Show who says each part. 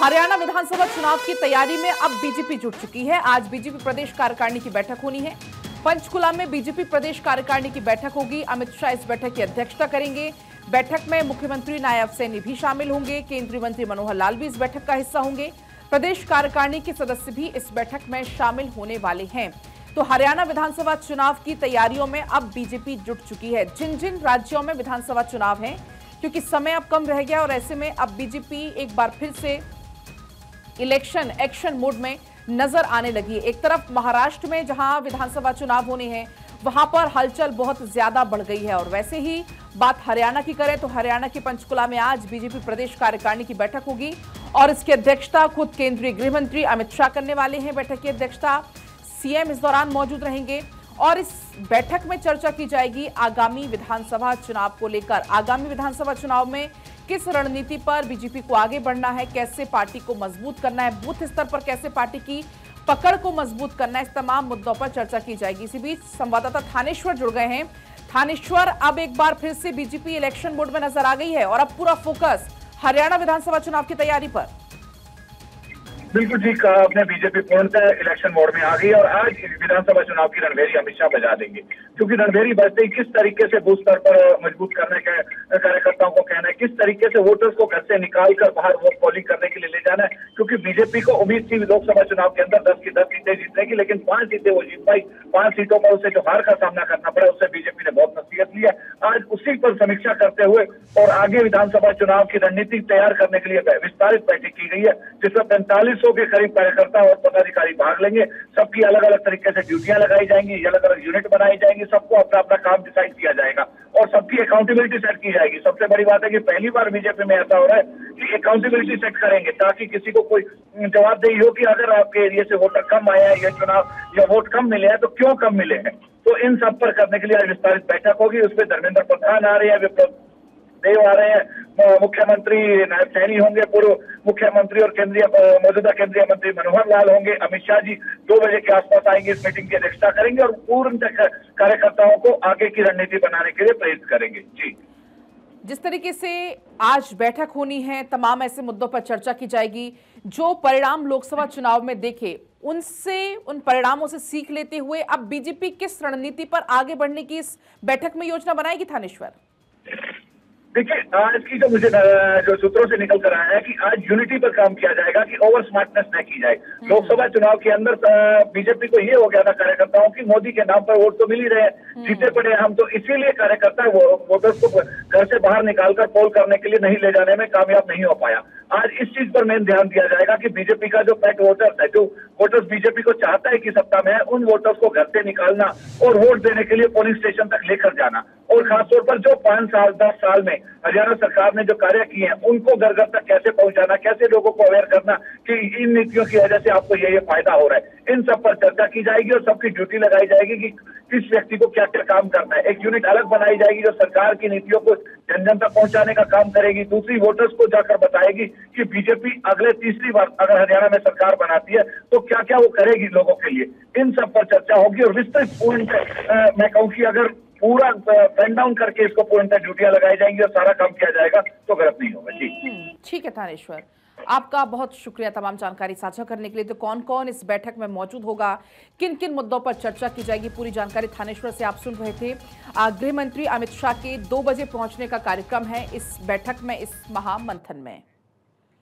Speaker 1: हरियाणा विधानसभा चुनाव की तैयारी में अब बीजेपी जुट चुकी है। आज बीजेपी प्रदेश कार्यकारिणी की बैठक होनी है। पंचकुला में बीजेपी प्रदेश कार्यकारिणी की बैठक होगी। अमित शाह इस बैठक की अध्यक्षता करेंगे। बैठक में मुख्यमंत्री नायब सैनी भी शामिल होंगे। केंद्रीय मंत्री मनोहर लाल भी इस बैठक का हिस्सा होंगे। प्रदेश कार्यकारिणी के सदस्य भी इस बैठक में शामिल होने वाले हैं। तो हरियाणा विधानसभा चुनाव की तैयारियों में अब बीजेपी जुट चुकी है। जिन जिन राज्यों में विधानसभा चुनाव है, क्योंकि समय अब कम रह गया और ऐसे में अब बीजेपी एक बार फिर से इलेक्शन एक्शन मोड में नजर आने लगी है। एक तरफ महाराष्ट्र में जहां विधानसभा चुनाव होने हैं, वहां पर हलचल बहुत ज्यादा बढ़ गई है। और वैसे ही बात हरियाणा की करें तो हरियाणा के पंचकुला में आज बीजेपी प्रदेश कार्यकारिणी की बैठक होगी और इसकी अध्यक्षता खुद केंद्रीय गृह मंत्री अमित शाह करने वाले हैं। बैठक की अध्यक्षता सीएम इस दौरान मौजूद रहेंगे और इस बैठक में चर्चा की जाएगी आगामी विधानसभा चुनाव को लेकर। आगामी विधानसभा चुनाव में किस रणनीति पर बीजेपी को आगे बढ़ना है, कैसे पार्टी को मजबूत करना है, बूथ स्तर पर कैसे पार्टी की पकड़ को मजबूत करना है, इस तमाम मुद्दों पर चर्चा की जाएगी। इसी बीच संवाददाता थानेश्वर जुड़ गए हैं। थानेश्वर, अब एक बार फिर से बीजेपी इलेक्शन मोड में नजर आ गई है और अब पूरा फोकस हरियाणा विधानसभा चुनाव की तैयारी पर।
Speaker 2: बिल्कुल ठीक कहा आपने, बीजेपी पूर्णतः इलेक्शन मोड में आ गई और आज विधानसभा चुनाव की रणभेरी अमित शाह बजा देंगे। क्योंकि रणभेरी बजते ही किस तरीके से बूथ स्तर पर मजबूत करने के कार्यकर्ताओं को कहना है, किस तरीके से वोटर्स को घर से निकाल कर बाहर वोट पोलिंग करने के लिए ले जाना है। क्योंकि बीजेपी को उम्मीद थी लोकसभा चुनाव के अंदर 10 की 10 सीटें जीतने की, लेकिन 5 सीटें वो जीत पाई। 5 सीटों पर उसे जो हार का सामना करना पड़ा, उससे बीजेपी ने बहुत नसीहत लिया। आज उसी पर समीक्षा करते हुए और आगे विधानसभा चुनाव की रणनीति तैयार करने के लिए विस्तारित बैठक की गई है, जिसमें 4500 के करीब कार्यकर्ता और पदाधिकारी भाग लेंगे। सबकी अलग अलग तरीके से ड्यूटियां लगाई जाएंगी, अलग अलग यूनिट बनाई जाएंगी, सबको अपना अपना काम डिसाइड किया जाएगा और सबकी अकाउंटेबिलिटी सेट की जाएगी। सबसे बड़ी बात है कि पहली बार बीजेपी में ऐसा हो रहा है कि अकाउंटेबिलिटी सेट करेंगे ताकि किसी को कोई जवाबदेही हो कि अगर आपके एरिया से वोटर कम आया है, यह चुनाव या वोट कम मिले हैं तो क्यों कम मिले हैं। तो इन सब पर करने के लिए आज विस्तारित बैठक होगी। उसमें धर्मेंद्र प्रधान आ रहे हैं, विप्लव देव आ रहे हैं, मुख्यमंत्री नायब सैनी होंगे, पूर्व मुख्यमंत्री और मौजूदा केंद्रीय मंत्री मनोहर लाल होंगे। अमित शाह जी 2 बजे के आसपास आएंगे, इस मीटिंग की अध्यक्षता करेंगे और पूर्ण कार्यकर्ताओं को आगे की रणनीति बनाने के लिए प्रेरित करेंगे। जी,
Speaker 1: जिस तरीके से आज बैठक होनी है, तमाम ऐसे मुद्दों पर चर्चा की जाएगी। जो परिणाम लोकसभा चुनाव में देखे, उन परिणामों से सीख लेते हुए अब बीजेपी किस रणनीति पर आगे बढ़ने की इस बैठक में योजना बनाएगी थानेश्वर?
Speaker 2: देखिए, आज की जो मुझे जो सूत्रों से निकल कर आया है कि आज यूनिटी पर काम किया जाएगा कि ओवर स्मार्टनेस न की जाए। लोकसभा चुनाव के अंदर बीजेपी को ये हो गया था कार्यकर्ताओं की, मोदी के नाम पर वोट तो मिल ही रहे, जीते पड़े हम, तो इसीलिए कार्यकर्ता वोटर्स को घर से बाहर निकालकर पोल करने के लिए नहीं ले जाने में कामयाब नहीं हो पाया। आज इस चीज पर मेन ध्यान दिया जाएगा कि बीजेपी का जो पेट वोटर्स है, जो वोटर्स बीजेपी को चाहता है कि सत्ता में है, उन वोटर्स को घर से निकालना और वोट देने के लिए पोलिंग स्टेशन तक लेकर जाना। और खासतौर पर जो 5 साल 10 साल में हरियाणा सरकार ने जो कार्य किए हैं, उनको घर घर तक कैसे पहुंचाना, कैसे लोगों को अवेयर करना कि इन नीतियों की वजह से आपको ये फायदा हो रहा है। इन सब पर चर्चा की जाएगी और सबकी ड्यूटी लगाई जाएगी कि किस व्यक्ति को क्या क्या काम करना है। एक यूनिट अलग बनाई जाएगी जो सरकार की नीतियों को जन जन तक पहुंचाने का काम करेगी। दूसरी वोटर्स को जाकर बताएगी कि बीजेपी अगले तीसरी बार अगर हरियाणा में सरकार बनाती है तो क्या क्या वो करेगी लोगों के लिए। इन सब पर चर्चा होगी और विस्तृत पूर्ण मैं कहूँ कि अगर पूरा पेन डाउन करके इसको पूर्णतः ड्यूटियां लगाई जाएंगी और सारा काम किया जाएगा तो गलत नहीं होगा। जी
Speaker 1: ठीक है थानेश्वर, आपका बहुत शुक्रिया तमाम जानकारी साझा करने के लिए। तो कौन कौन इस बैठक में मौजूद होगा, किन किन मुद्दों पर चर्चा की जाएगी, पूरी जानकारी थानेश्वर से आप सुन रहे थे। गृह मंत्री अमित शाह के 2 बजे पहुंचने का कार्यक्रम है इस बैठक में, इस महामंथन में।